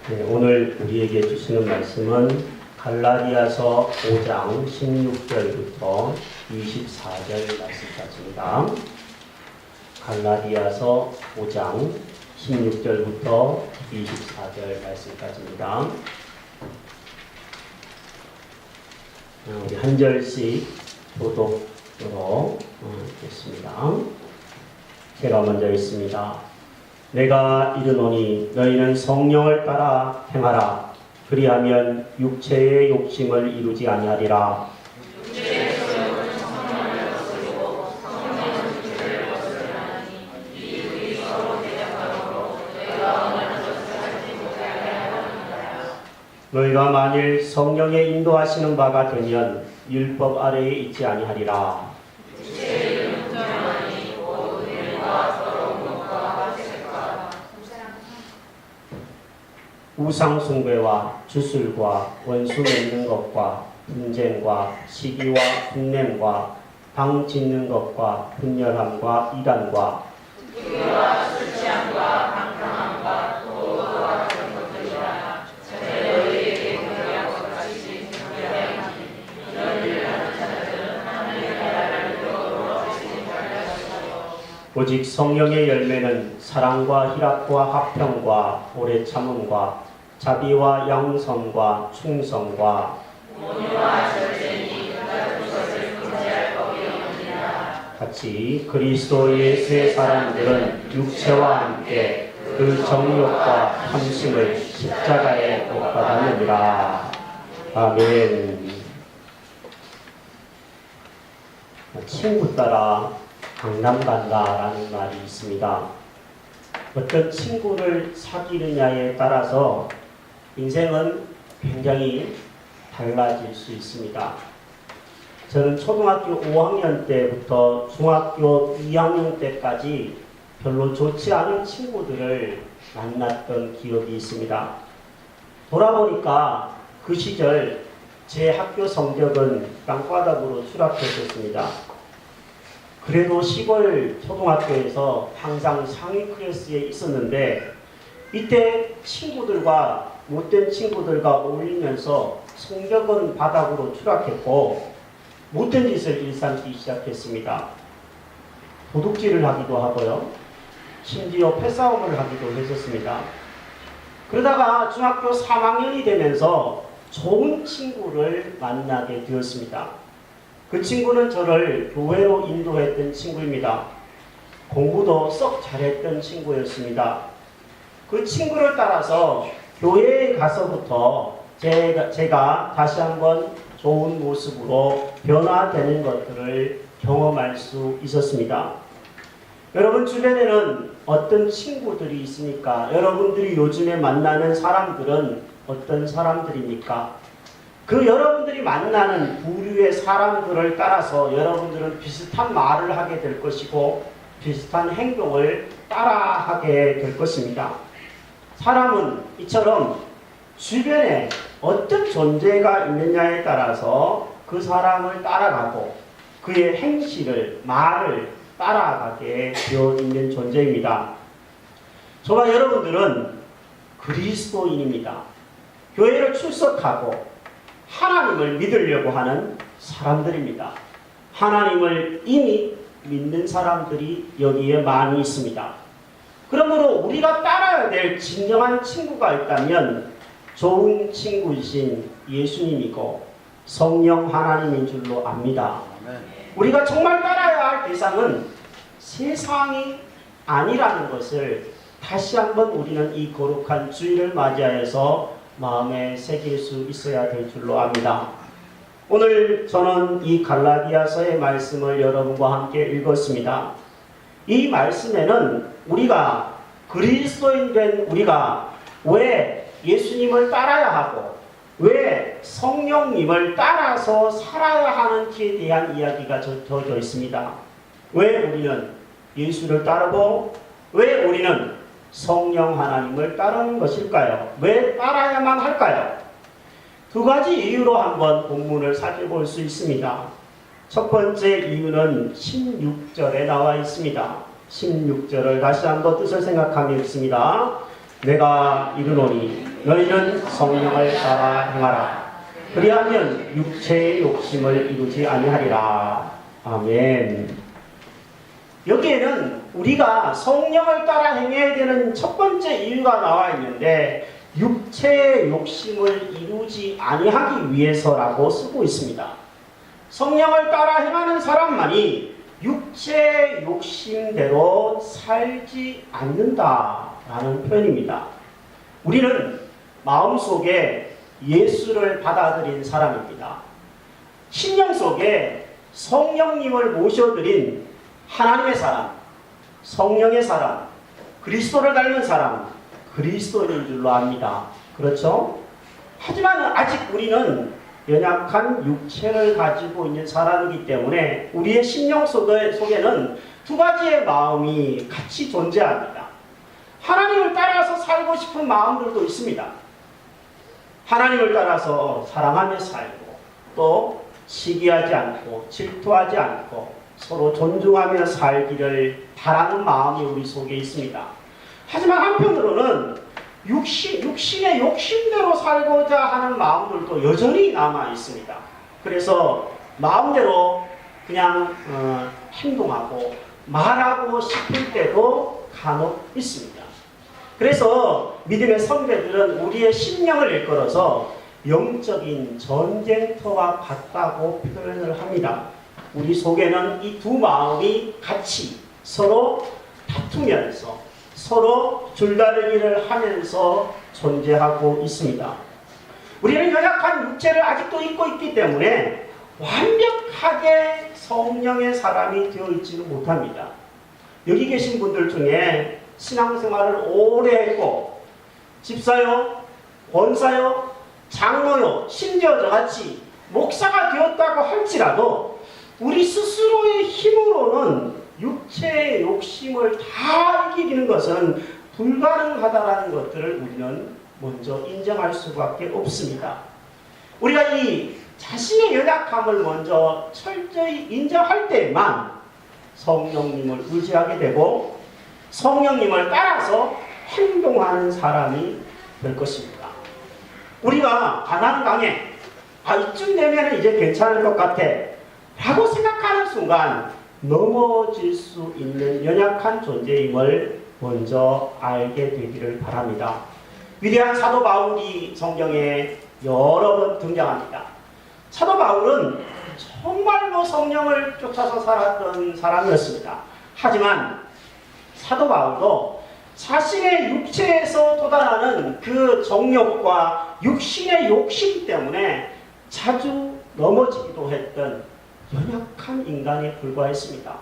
네, 오늘 우리에게 주시는 말씀은 갈라디아서 5장 16절부터 24절 말씀까지입니다. 갈라디아서 5장 16절부터 24절 말씀까지입니다. 우리 한 절씩 교독으로 읽겠습니다. 제가 먼저 읽습니다. 내가 이르노니 너희는 성령을 따라 행하라. 그리하면 육체의 욕심을 이루지 아니하리라. 너희가 만일 성령의 인도하시는 바가 되면 율법 아래에 있지 아니하리라. 우상 숭배와 주술과 원수 맺는 것과 분쟁과 시기와 분냄과 방 짓는 것과 분열함과 이단과 불의와 술 취함과 방탕함과 도덕과 같은 것들이라. 전에 너희에게 경계한 것 같이 경계하니 이런 일을 하는 자들은 하나님의 나라를 이루도록 하시는 자들이시고 오직 성령의 열매는 사랑과 희락과 화평과 오래 참음과 자비와 양성과 충성과 온유와 절제니 같은 것을 금지할 법이 없느니라. 같이 그리스도 예수의 사람들은 육체와 함께 그 정욕과 탐심을 십자가에 못 박았느니라. 아멘. 친구 따라 강남 간다라는 말이 있습니다. 어떤 친구를 사귀느냐에 따라서 인생은 굉장히 달라질 수 있습니다. 저는 초등학교 5학년 때부터 중학교 2학년 때까지 별로 좋지 않은 친구들을 만났던 기억이 있습니다. 돌아보니까 그 시절 제 학교 성적은 땅바닥으로 추락했었습니다. 그래도 시골 초등학교에서 항상 상위 클래스에 있었는데 이때 친구들과 못된 친구들과 어울리면서 성적은 바닥으로 추락했고 못된 짓을 일삼기 시작했습니다. 도둑질을 하기도 하고요. 심지어 패싸움을 하기도 했었습니다. 그러다가 중학교 3학년이 되면서 좋은 친구를 만나게 되었습니다. 그 친구는 저를 교회로 인도했던 친구입니다. 공부도 썩 잘했던 친구였습니다. 그 친구를 따라서 교회에 가서부터 제가 다시 한번 좋은 모습으로 변화되는 것들을 경험할 수 있었습니다. 여러분 주변에는 어떤 친구들이 있습니까? 여러분들이 요즘에 만나는 사람들은 어떤 사람들입니까? 그 여러분들이 만나는 부류의 사람들을 따라서 여러분들은 비슷한 말을 하게 될 것이고 비슷한 행동을 따라하게 될 것입니다. 사람은 이처럼 주변에 어떤 존재가 있느냐에 따라서 그 사람을 따라가고 그의 행실을, 말을 따라가게 되어 있는 존재입니다. 저와 여러분들은 그리스도인입니다. 교회를 출석하고 하나님을 믿으려고 하는 사람들입니다. 하나님을 이미 믿는 사람들이 여기에 많이 있습니다. 그러므로 우리가 따라야 될 진정한 친구가 있다면 좋은 친구이신 예수님이고 성령 하나님인 줄로 압니다. 우리가 정말 따라야 할 대상은 세상이 아니라는 것을 다시 한번 우리는 이 거룩한 주일을 맞이하여서 마음에 새길 수 있어야 될 줄로 압니다. 오늘 저는 이 갈라디아서의 말씀을 여러분과 함께 읽었습니다. 이 말씀에는 우리가 그리스도인 된 우리가 왜 예수님을 따라야 하고 왜 성령님을 따라서 살아야 하는지에 대한 이야기가 적혀져 있습니다. 왜 우리는 예수를 따르고 왜 우리는 성령 하나님을 따르는 것일까요? 왜 따라야만 할까요? 두 가지 이유로 한번 본문을 살펴볼 수 있습니다. 첫 번째 이유는 16절에 나와 있습니다. 16절을 다시 한번 뜻을 생각하며 읽습니다. 내가 이르노니 너희는 성령을 따라 행하라. 그리하면 육체의 욕심을 이루지 아니하리라. 아멘. 여기에는 우리가 성령을 따라 행해야 되는 첫 번째 이유가 나와 있는데 육체의 욕심을 이루지 아니하기 위해서라고 쓰고 있습니다. 성령을 따라 행하는 사람만이 육체의 욕심대로 살지 않는다라는 표현입니다. 우리는 마음속에 예수를 받아들인 사람입니다. 심령 속에 성령님을 모셔드린 하나님의 사람, 성령의 사람, 그리스도를 닮은 사람, 그리스도인 줄로 압니다. 그렇죠? 하지만 아직 우리는 연약한 육체를 가지고 있는 사람이기 때문에 우리의 심령 속에는 두 가지의 마음이 같이 존재합니다. 하나님을 따라서 살고 싶은 마음들도 있습니다. 하나님을 따라서 사랑하며 살고 또 시기하지 않고 질투하지 않고 서로 존중하며 살기를 바라는 마음이 우리 속에 있습니다. 하지만 한편으로는 육신의 욕심대로 살고자 하는 마음들도 여전히 남아 있습니다. 그래서 마음대로 그냥 행동하고 말하고 싶을 때도 간혹 있습니다. 그래서 믿음의 선배들은 우리의 심령을 일컬어서 영적인 전쟁터와 같다고 표현을 합니다. 우리 속에는 이 두 마음이 같이 서로 다투면서 서로 줄다리기를 하면서 존재하고 있습니다. 우리는 연약한 육체를 아직도 입고 있기 때문에 완벽하게 성령의 사람이 되어 있지는 못합니다. 여기 계신 분들 중에 신앙생활을 오래 했고 집사요, 권사요, 장로요, 심지어 저같이 목사가 되었다고 할지라도 우리 스스로의 힘으로는 육체의 욕심을 다 이기는 것은 불가능하다는 것들을 우리는 먼저 인정할 수밖에 없습니다. 우리가 이 자신의 연약함을 먼저 철저히 인정할 때만 성령님을 의지하게 되고 성령님을 따라서 행동하는 사람이 될 것입니다. 우리가 가난강에 이쯤 되면 이제 괜찮을 것 같아 라고 생각하는 순간 넘어질 수 있는 연약한 존재임을 먼저 알게 되기를 바랍니다. 위대한 사도 바울이 성경에 여러 번 등장합니다. 사도 바울은 정말로 성령을 쫓아서 살았던 사람이었습니다. 하지만 사도 바울도 자신의 육체에서 돋아나는 그 정욕과 육신의 욕심 때문에 자주 넘어지기도 했던 연약한 인간에 불과했습니다.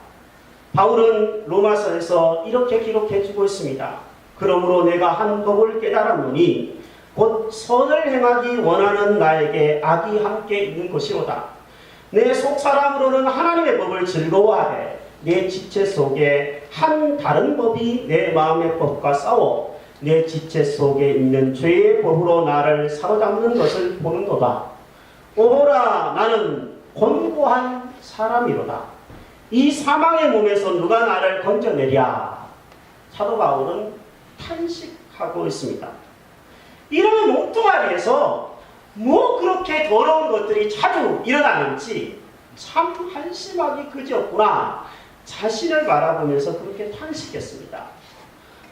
바울은 로마서에서 이렇게 기록해주고 있습니다. 그러므로 내가 한 법을 깨달았노니 곧 선을 행하기 원하는 나에게 악이 함께 있는 것이로다. 내 속사람으로는 하나님의 법을 즐거워하되 내 지체 속에 한 다른 법이 내 마음의 법과 싸워 내 지체 속에 있는 죄의 법으로 나를 사로잡는 것을 보는도다. 오호라 나는 곤고한 사람이로다. 이 사망의 몸에서 누가 나를 건져내랴. 사도 바울은 탄식하고 있습니다. 이런 몸뚱아리에서 뭐 그렇게 더러운 것들이 자주 일어나는지 참 한심하기 그지없구나. 자신을 바라보면서 그렇게 탄식했습니다.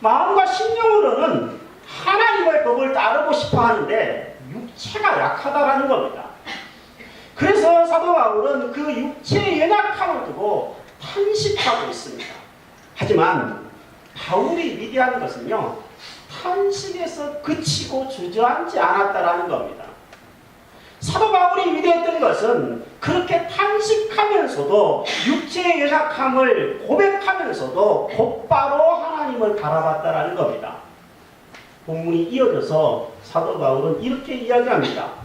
마음과 심령으로는 하나님의 법을 따르고 싶어 하는데 육체가 약하다라는 겁니다. 그래서 사도 바울은 그 육체의 연약함을 두고 탄식하고 있습니다. 하지만 바울이 위대한 것은요, 탄식에서 그치고 주저앉지 않았다라는 겁니다. 사도 바울이 위대했던 것은 그렇게 탄식하면서도 육체의 연약함을 고백하면서도 곧바로 하나님을 바라봤다라는 겁니다. 본문이 이어져서 사도 바울은 이렇게 이야기합니다.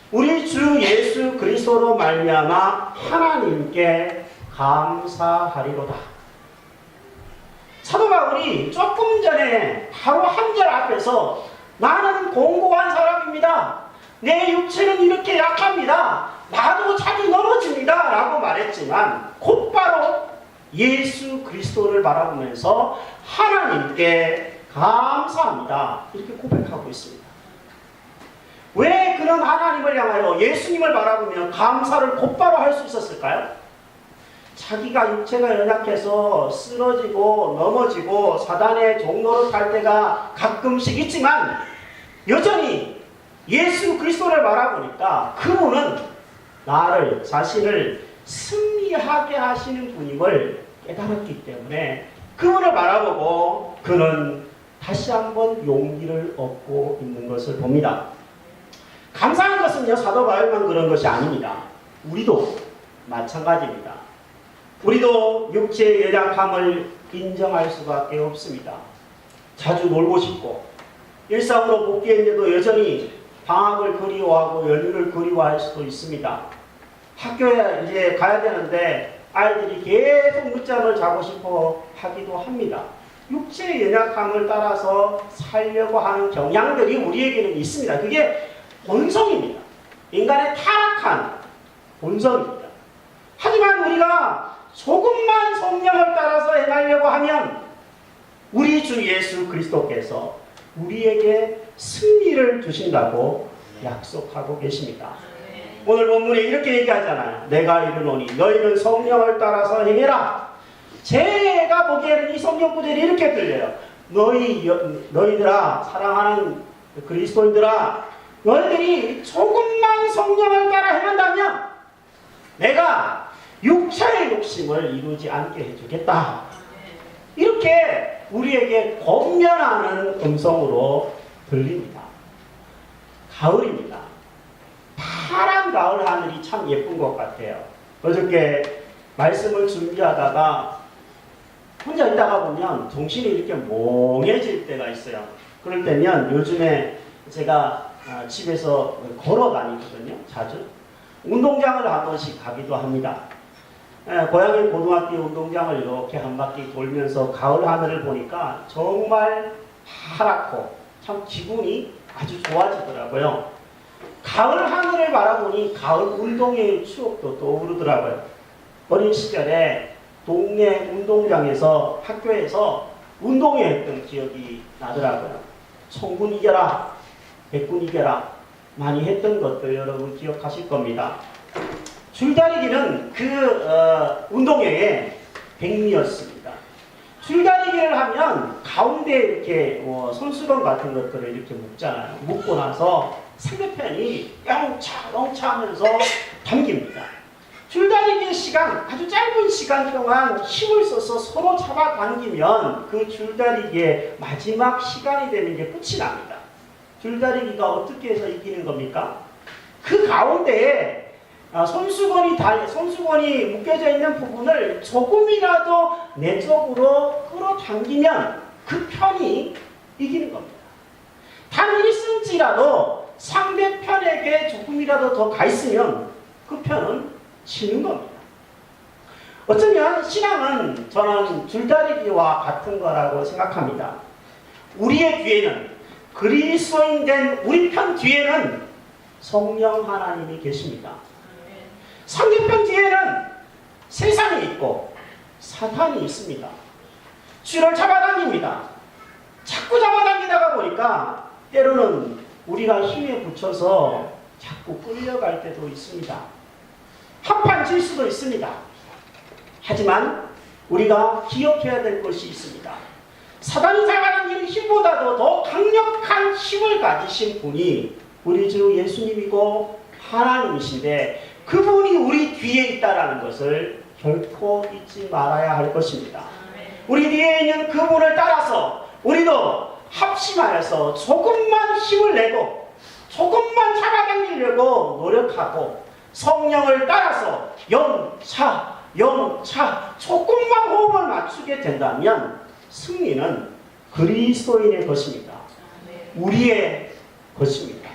우리 주 예수 그리스도로 말미암아 하나님께 감사하리로다. 사도 바울이 조금 전에 바로 한 절 앞에서 나는 공고한 사람입니다. 내 육체는 이렇게 약합니다. 나도 자주 넘어집니다. 라고 말했지만 곧바로 예수 그리스도를 바라보면서 하나님께 감사합니다. 이렇게 고백하고 있습니다. 왜 그런 하나님을 향하여 예수님을 바라보며 감사를 곧바로 할 수 있었을까요? 자기가 육체가 연약해서 쓰러지고 넘어지고 사단의 종로를 갈 때가 가끔씩 있지만 여전히 예수 그리스도를 바라보니까 그분은 나를 자신을 승리하게 하시는 분임을 깨달았기 때문에 그분을 바라보고 그는 다시 한번 용기를 얻고 있는 것을 봅니다. 감사한 것은요, 사도 바울만 그런 것이 아닙니다. 우리도 마찬가지입니다. 우리도 육체의 연약함을 인정할 수밖에 없습니다. 자주 놀고 싶고 일상으로 복귀했는데도 여전히 방학을 그리워하고 연휴를 그리워할 수도 있습니다. 학교에 이제 가야 되는데 아이들이 계속 늦잠을 자고 싶어 하기도 합니다. 육체의 연약함을 따라서 살려고 하는 경향들이 우리에게는 있습니다. 그게 본성입니다. 인간의 타락한 본성입니다. 하지만 우리가 조금만 성령을 따라서 행하려고 하면 우리 주 예수 그리스도께서 우리에게 승리를 주신다고 약속하고 계십니다. 오늘 본문에 이렇게 얘기하잖아요. 내가 이르노니 너희는 성령을 따라서 행해라. 제가 보기에는 이 성경 구절이 이렇게 들려요. 너희들아, 사랑하는 그리스도인들아, 너희들이 조금만 성령을 따라 행한다면 내가 육체의 욕심을 이루지 않게 해주겠다. 이렇게 우리에게 권면하는 음성으로 들립니다. 가을입니다. 파란 가을 하늘이 참 예쁜 것 같아요. 어저께 말씀을 준비하다가 혼자 있다가 보면 정신이 이렇게 몽해질 때가 있어요. 그럴 때면 요즘에 제가 집에서 걸어 다니거든요. 자주. 운동장을 한 번씩 가기도 합니다. 고양이 고등학교 운동장을 이렇게 한 바퀴 돌면서 가을 하늘을 보니까 정말 파랗고 참 기분이 아주 좋아지더라고요. 가을 하늘을 바라보니 가을 운동의 추억도 떠오르더라고요. 어린 시절에 동네 운동장에서 학교에서 운동회했던 기억이 나더라고요. 총군 이겨라, 백군 이겨라 많이 했던 것들 여러분 기억하실 겁니다. 줄다리기는 그 운동회의 백미였습니다. 줄다리기를 하면 가운데 이렇게 손수건 같은 것들을 이렇게 묶잖아요. 묶고 나서 상대편이 영차 하면서 당깁니다. 줄다리기 시간, 아주 짧은 시간 동안 힘을 써서 서로 잡아당기면 그 줄다리기의 마지막 시간이 되는 게 끝이 납니다. 줄다리기가 어떻게 해서 이기는 겁니까? 그 가운데에 손수건이 묶여져 있는 부분을 조금이라도 내적으로 끌어당기면 그 편이 이기는 겁니다. 단 1cm라도 상대편에게 조금이라도 더 가 있으면 그 편은 지는 겁니다. 어쩌면 신앙은 저는 줄다리기와 같은 거라고 생각합니다. 우리의 뒤에는 그리스도인 된 우리 편 뒤에는 성령 하나님이 계십니다. 상대편 뒤에는 세상이 있고 사탄이 있습니다. 쥐를 잡아당깁니다. 자꾸 잡아당기다가 보니까 때로는 우리가 힘에 붙여서 자꾸 끌려갈 때도 있습니다. 한판 질 수도 있습니다. 하지만 우리가 기억해야 될 것이 있습니다. 사단이 잡아당기는 힘보다도 더 강력한 힘을 가지신 분이 우리 주 예수님이고 하나님이신데 그분이 우리 뒤에 있다는 것을 결코 잊지 말아야 할 것입니다. 우리 뒤에 있는 그분을 따라서 우리도 합심하여서 조금만 힘을 내고 조금만 잡아당기려고 노력하고 성령을 따라서 영차 조금만 호흡을 맞추게 된다면 승리는 그리스도인의 것입니다. 우리의 것입니다.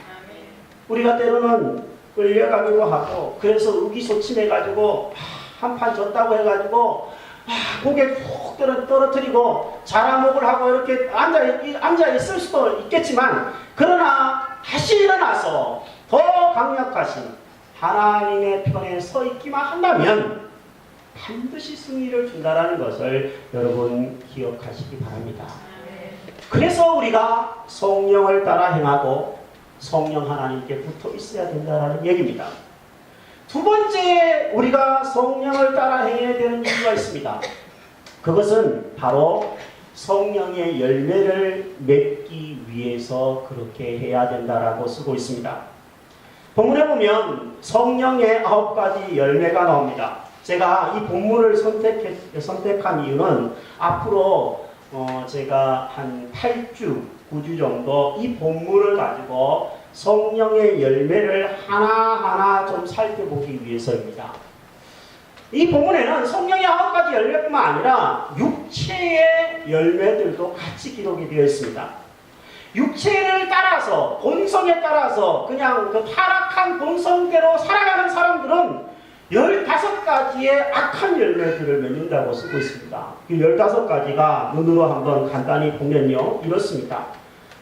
우리가 때로는 끌려가기도 하고 그래서 의기소침해가지고 한판 졌다고 해가지고 고개 푹 떨어뜨리고 자라목을 하고 이렇게 앉아있을 수도 있겠지만 그러나 다시 일어나서 더 강력하신 하나님의 편에 서 있기만 한다면 반드시 승리를 준다는 것을 여러분 기억하시기 바랍니다. 그래서 우리가 성령을 따라 행하고 성령 하나님께 붙어 있어야 된다는 얘기입니다. 두 번째, 우리가 성령을 따라 행해야 되는 이유가 있습니다. 그것은 바로 성령의 열매를 맺기 위해서 그렇게 해야 된다라고 쓰고 있습니다. 본문에 보면 성령의 9가지 열매가 나옵니다. 제가 이 본문을 선택한 이유는 앞으로 제가 한 8주, 9주 정도 이 본문을 가지고 성령의 열매를 하나하나 좀 살펴보기 위해서입니다. 이 본문에는 성령의 9가지 열매뿐만 아니라 육체의 열매들도 같이 기록이 되어 있습니다. 육체를 따라서, 본성에 따라서 그냥 그 타락한 본성대로 살아가는 사람들은 15가지의 악한 열매들을 맺는다고 쓰고 있습니다. 이 15가지가 눈으로 한번 간단히 보면요, 이렇습니다.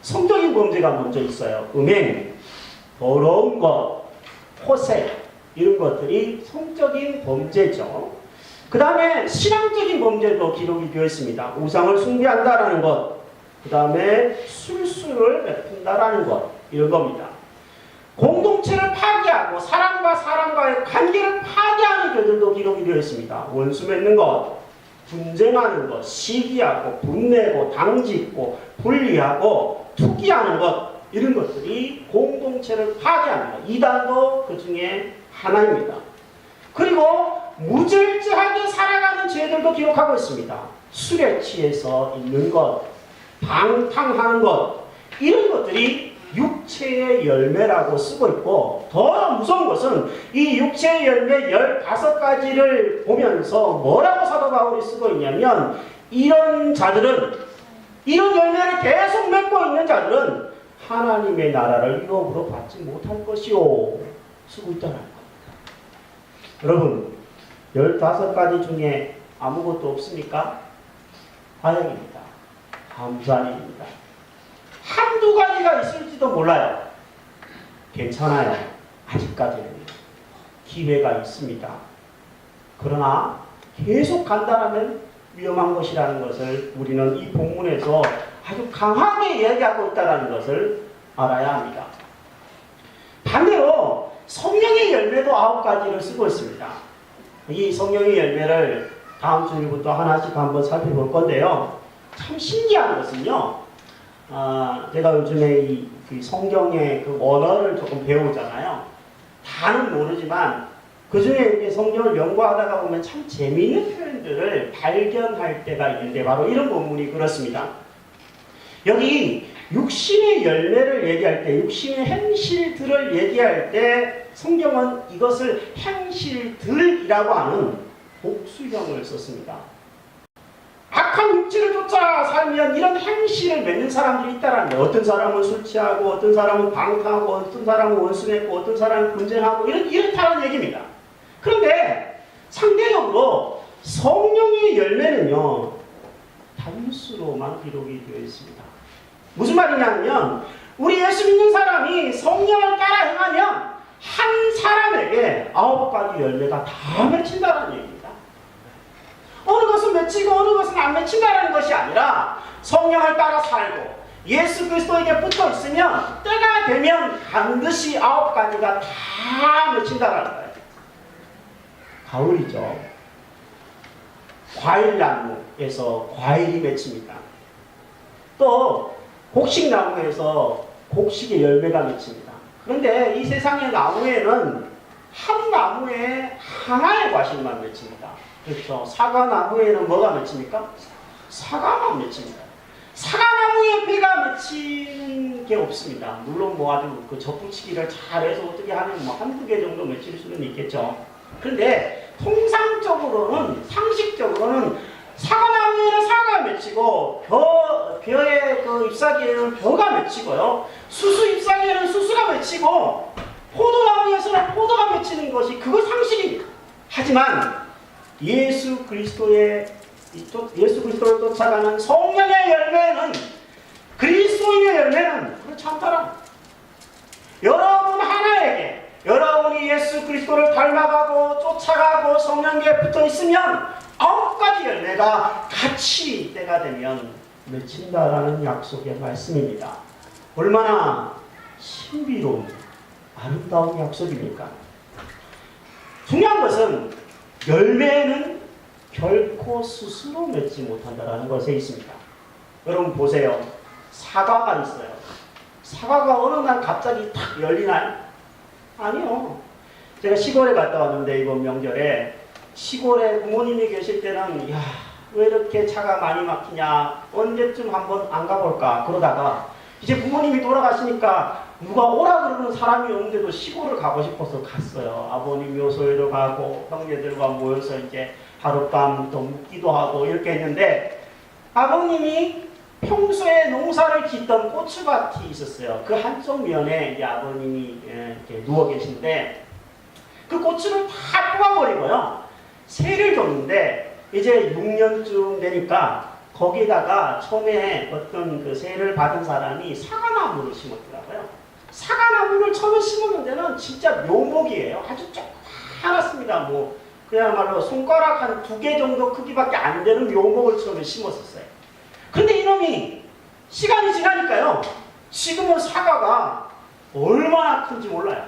성적인 범죄가 먼저 있어요. 음행, 더러운 것, 호색, 이런 것들이 성적인 범죄죠. 그 다음에 신앙적인 범죄도 기록이 되어 있습니다. 우상을 숭배한다라는 것, 그 다음에 술수를 베푼다라는 것, 이런 겁니다. 공동체를 파괴하고 사람과 사람과의 관계를 파괴하는 죄들도 기록이 되어 있습니다. 원수 맺는 것, 분쟁하는 것, 시기하고 분내고 당짓고 분리하고 투기하는 것, 이런 것들이 공동체를 파괴하는 것, 이단도 그 중에 하나입니다. 그리고 무절제하게 살아가는 죄들도 기록하고 있습니다. 술에 취해서 있는 것, 방탕하는 것, 이런 것들이 육체의 열매라고 쓰고 있고, 더 무서운 것은 이 육체의 열매 15가지를 보면서 뭐라고 사도 바울이 쓰고 있냐면, 이런 자들은, 이런 열매를 계속 맺고 있는 자들은 하나님의 나라를 유업으로 받지 못할 것이요, 쓰고 있다는 겁니다. 여러분, 15가지 중에 아무것도 없습니까? 다행입니다. 감사한 일입니다. 한두 가지가 있을지도 몰라요. 괜찮아요. 아직까지는 기회가 있습니다. 그러나 계속 간다면 위험한 것이라는 것을 우리는 이 본문에서 아주 강하게 이야기하고 있다는 것을 알아야 합니다. 반대로 성령의 열매도 9가지를 쓰고 있습니다. 이 성령의 열매를 다음 주부터 하나씩 한번 살펴볼 건데요. 참 신기한 것은요, 제가 요즘에 그 성경의 그 언어를 조금 배우잖아요. 다는 모르지만 그 중에 성경을 연구하다가 보면 참 재미있는 표현들을 발견할 때가 있는데, 바로 이런 본문이 그렇습니다. 여기 육신의 열매를 얘기할 때, 육신의 행실들을 얘기할 때 성경은 이것을 행실들이라고 하는 복수형을 썼습니다. 악한 육체를 쫓아 살면 이런 행실을 맺는 사람들이 있다는 거예요. 어떤 사람은 술 취하고, 어떤 사람은 방탕하고, 어떤 사람은 원수 맺고, 어떤 사람은 분쟁하고, 이렇다는 얘기입니다. 그런데 상대적으로 성령의 열매는요, 단수로만 기록이 되어 있습니다. 무슨 말이냐면, 우리 예수 믿는 사람이 성령을 따라 행하면 한 사람에게 9가지 열매가 다 맺힌다는 얘기입니다. 어느 것은 맺히고 어느 것은 안 맺힌다는 것이 아니라 성령을 따라 살고 예수 그리스도에게 붙어 있으면 때가 되면 반드시 9가지가 다 맺힌다는 거예요. 가을이죠. 과일나무에서 과일이 맺힙니다. 또 곡식나무에서 곡식의 열매가 맺힙니다. 그런데 이 세상의 나무에는 한 나무에 하나의 과실만 맺힙니다. 그렇죠. 사과나무에는 뭐가 맺힙니까? 사과만 맺힙니다. 사과나무에 배가 맺히는 게 없습니다. 물론 뭐 아주 그 접붙이기를 잘해서 어떻게 하면 뭐 한두 개 정도 맺힐 수는 있겠죠. 그런데 통상적으로는, 상식적으로는 사과나무에는 사과가 맺히고, 벼의 그 잎사귀에는 벼가 맺히고요. 수수 잎사귀에는 수수가 맺히고, 포도나무에서는 포도가 맺히는 것이 그거 상식입니다. 하지만 예수 그리스도를 쫓아가는 성령의 열매는, 그리스도인의 열매는 그렇지 않더라. 여러분 하나에게, 여러분이 예수 그리스도를 닮아가고 쫓아가고 성령께 붙어 있으면 9가지 열매가 같이 때가 되면 맺힌다라는 약속의 말씀입니다. 얼마나 신비로운 아름다운 약속입니까? 중요한 것은 열매는 결코 스스로 맺지 못한다는 것에 있습니다. 여러분 보세요. 사과가 있어요. 사과가 어느 날 갑자기 탁 열리나요? 아니요. 제가 시골에 갔다 왔는데 이번 명절에 시골에 부모님이 계실 때는 야, 왜 이렇게 차가 많이 막히냐, 언제쯤 한번 안 가볼까 그러다가 이제 부모님이 돌아가시니까 누가 오라 그러는 사람이 없는데도 시골을 가고 싶어서 갔어요. 아버님 묘소에도 가고 형제들과 모여서 이제 하룻밤 또 묵기도 하고 이렇게 했는데, 아버님이 평소에 농사를 짓던 고추밭이 있었어요. 그 한쪽 면에 이제 아버님이 이렇게 누워 계신데 그 고추를 다 뽑아버리고요. 새를 줬는데 이제 6년쯤 되니까 거기다가 처음에 어떤 그 새를 받은 사람이 사과나무를 심었더라고요. 사과나무를 처음에 심었는 데는 진짜 묘목이에요. 아주 조그맣습니다. 뭐 그야말로 손가락 한 2개 정도 크기밖에 안 되는 묘목을 처음에 심었었어요. 근데 이놈이 시간이 지나니까요, 지금은 사과가 얼마나 큰지 몰라요.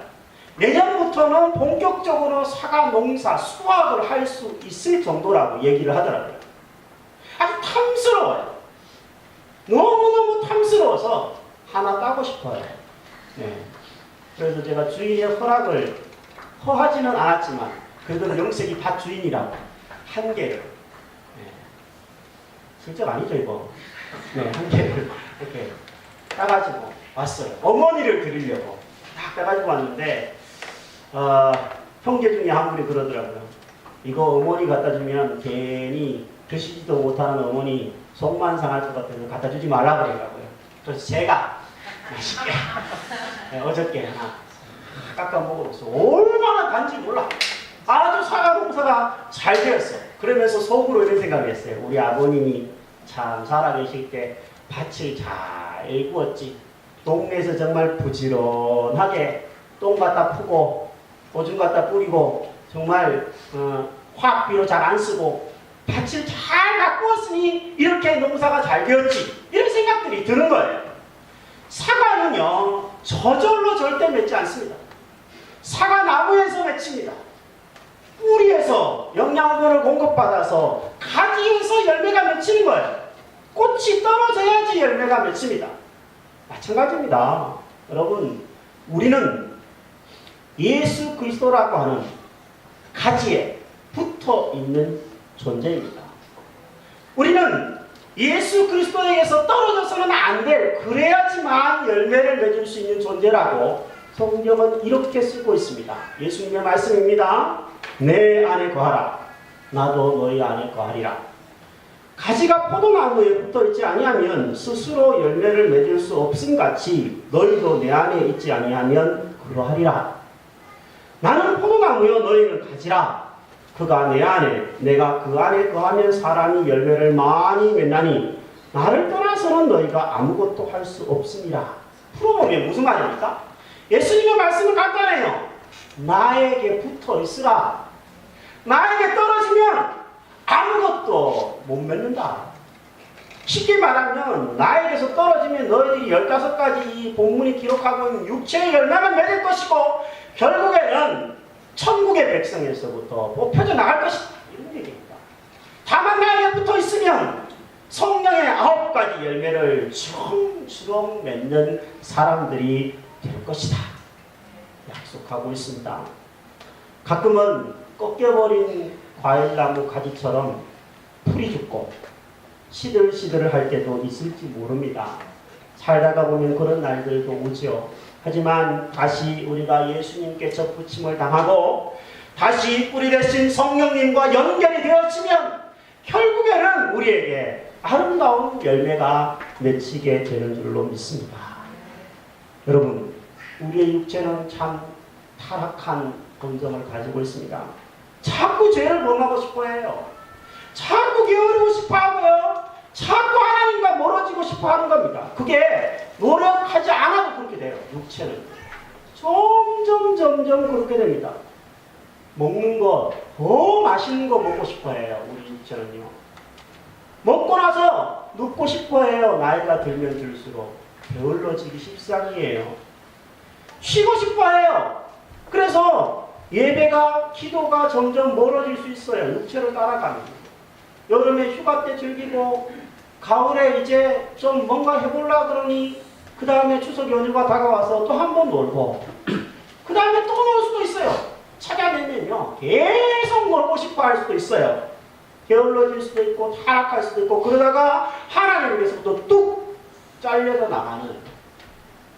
내년부터는 본격적으로 사과 농사 수확을 할 수 있을 정도라고 얘기를 하더라고요. 아주 탐스러워요. 너무너무 탐스러워서 하나 따고 싶어요. 네. 그래서 제가 주인의 허락을 허하지는 않았지만 그래도 명색이 다 주인이라고 한 개를, 네. 슬쩍 아니죠 이거. 네, 한 개를 이렇게 따가지고 왔어요. 어머니를 드리려고 딱 따가지고 왔는데 형제 중에 한 분이 그러더라고요. 이거 어머니 갖다 주면 괜히 드시지도 못하는 어머니 속만 상할 것 같아서 갖다 주지 말라 그러더라고요. 그래서 제가 맛있게 어저께 하나 깎아 먹어봤어. 얼마나 단지 몰라. 아주 사과 농사가 잘 되었어. 그러면서 속으로 이런 생각을 했어요. 우리 아버님이 참 살아계실 때 밭을 잘 구웠지. 동네에서 정말 부지런하게 똥 갖다 푸고 오줌 갖다 뿌리고 정말 화학비료 잘 안 쓰고 밭을 잘 가꾸었으니 이렇게 농사가 잘 되었지. 이런 생각들이 드는 거예요. 사과는요, 저절로 절대 맺지 않습니다. 사과나무에서 맺힙니다. 뿌리에서 영양분을 공급받아서 가지에서 열매가 맺히는 거예요. 꽃이 떨어져야지 열매가 맺힙니다. 마찬가지입니다. 여러분, 우리는 예수 그리스도라고 하는 가지에 붙어 있는 존재입니다. 우리는 예수 그리스도에게서 떨어져서는 안 될, 그래야지만 열매를 맺을 수 있는 존재라고 성경은 이렇게 쓰고 있습니다. 예수님의 말씀입니다. 내 안에 거하라. 나도 너희 안에 거하리라. 가지가 포도나무에 붙어있지 아니하면 스스로 열매를 맺을 수 없음같이 너희도 내 안에 있지 아니하면 그러하리라. 나는 포도나무요 너희는 가지라. 그가 내 안에 내가 그 안에 거하면 사람이 열매를 많이 맺나니 나를 떠나서는 너희가 아무것도 할 수 없음이라. 풀어보면 무슨 말입니까? 예수님의 말씀은 간단해요. 나에게 붙어 있으라. 나에게 떨어지면 아무것도 못 맺는다. 쉽게 말하면 나에게서 떨어지면 너희들이 15가지 이 본문이 기록하고 있는 육체의 열매만 맺을 것이고 결국에는 천국의 백성에서부터 뽑혀져 나갈 것이다. 이런 얘기입니다. 다만 나에게 붙어 있으면 성령의 9가지 열매를 주렁주렁 맺는 사람들이 될 것이다. 약속하고 있습니다. 가끔은 꺾여버린 과일나무 가지처럼 풀이 죽고 시들시들할 때도 있을지 모릅니다. 살다가 보면 그런 날들도 오죠. 하지만 다시 우리가 예수님께 접붙임을 당하고 다시 뿌리 대신 성령님과 연결이 되어지면 결국에는 우리에게 아름다운 열매가 맺히게 되는 줄로 믿습니다. 여러분, 우리의 육체는 참 타락한 본성을 가지고 있습니다. 자꾸 죄를 범하고 싶어 해요. 자꾸 게으르고 싶어 하고요. 자꾸 하나님과 멀어지고 싶어 하는 겁니다. 그게 노력하지 않아도 그렇게 돼요. 육체는 점점 그렇게 됩니다. 먹는 거 더 맛있는 거 먹고 싶어 해요. 우리 육체는요. 먹고 나서 눕고 싶어 해요. 나이가 들면 들수록 게을러지기 십상이에요. 쉬고 싶어 해요. 그래서 예배가, 기도가 점점 멀어질 수 있어요. 육체로 따라가면. 여름에 휴가 때 즐기고, 가을에 이제 좀 뭔가 해보려 그러니, 그 다음에 추석 연휴가 다가와서 또 한 번 놀고, 그 다음에 또 놀 수도 있어요. 찾아내면요. 계속 놀고 싶어 할 수도 있어요. 게을러질 수도 있고, 타락할 수도 있고, 그러다가 하나님께서부터 뚝 잘려서 나가는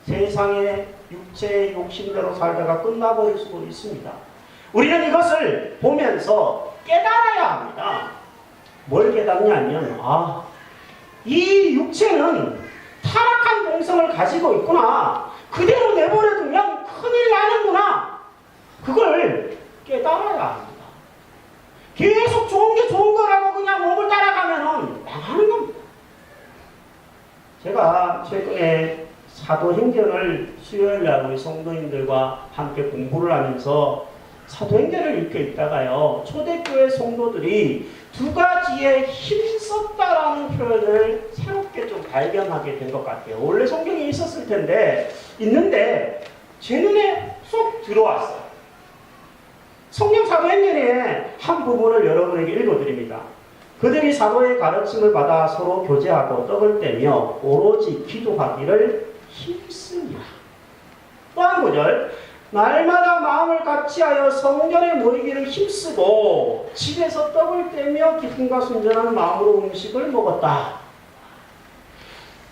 세상의 육체의 욕심대로 살다가 끝나버릴 수도 있습니다. 우리는 이것을 보면서 깨달아야 합니다. 뭘 깨닫냐면, 이 육체는 타락한 본성을 가지고 있구나. 그대로 내버려두면 큰일 나는구나. 그걸 깨달아야 합니다. 계속 좋은 게 좋은 거라고 그냥 몸을 따라가면 망하는 겁니다. 제가 최근에 사도행전을 수요일날 우리 성도님들과 함께 공부를 하면서 사도행전을 읽고 있다가요, 초대교회 성도들이 두 가지에 힘썼다라는 표현을 새롭게 좀 발견하게 된 것 같아요. 원래 성경에 있었을 텐데, 있는데 제 눈에 쏙 들어왔어요. 성경 사도행전의 한 부분을 여러분에게 읽어드립니다. 그들이 사도의 가르침을 받아 서로 교제하고 떡을 떼며 오로지 기도하기를 힘쓰니라. 또 한 구절, 날마다 마음을 같이하여 성전에 모이기를 힘쓰고 집에서 떡을 떼며 기쁨과 순전한 마음으로 음식을 먹었다.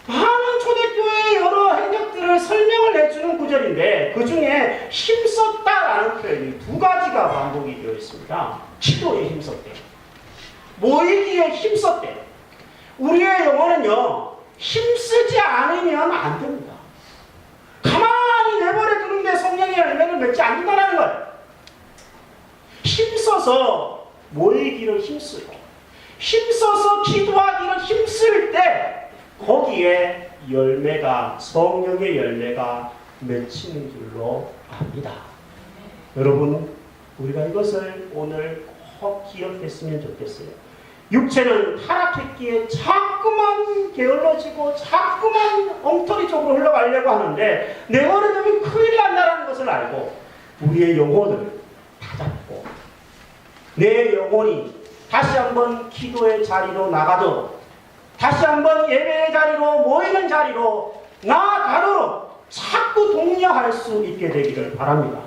많은 초대교회의 여러 행적들을 설명을 해주는 구절인데, 그 중에 힘썼다라는 표현이 두 가지가 반복이 되어 있습니다. 기도에 힘썼대, 모이기에 힘썼대. 우리의 영혼은요, 힘쓰지 않으면 안 됩니다. 가만히 내버려 두는데 성령의 열매를 맺지 않는다는 거예요. 힘써서 모이기를 힘쓰고, 힘써서 기도하기를 힘쓸 때 거기에 열매가, 성령의 열매가 맺히는 줄로 압니다. 여러분, 우리가 이것을 오늘 꼭 기억했으면 좋겠어요. 육체는 타락했기에 자꾸만 게을러지고 자꾸만 엉터리 쪽으로 흘러가려고 하는데, 내버려두면 큰일 난다는 것을 알고 우리의 영혼을 다잡고, 내 영혼이 다시 한번 기도의 자리로 나가도, 다시 한번 예배의 자리로, 모이는 자리로 나아가도록 자꾸 독려할 수 있게 되기를 바랍니다.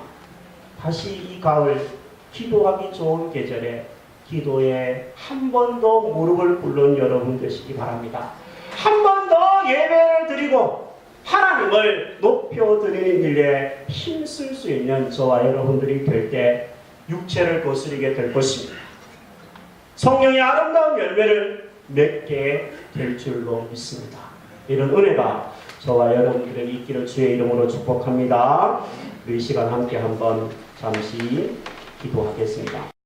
다시 이 가을 기도하기 좋은 계절에 기도에 한 번 더 무릎을 꿇는 여러분 되시기 바랍니다. 한 번 더 예배를 드리고 하나님을 높여드리는 일에 힘쓸 수 있는 저와 여러분들이 될 때 육체를 거스르게 될 것입니다. 성령의 아름다운 열매를 맺게 될 줄로 믿습니다. 이런 은혜가 저와 여러분들에게 있기를 주의 이름으로 축복합니다. 이 시간 함께 한번 잠시 기도하겠습니다.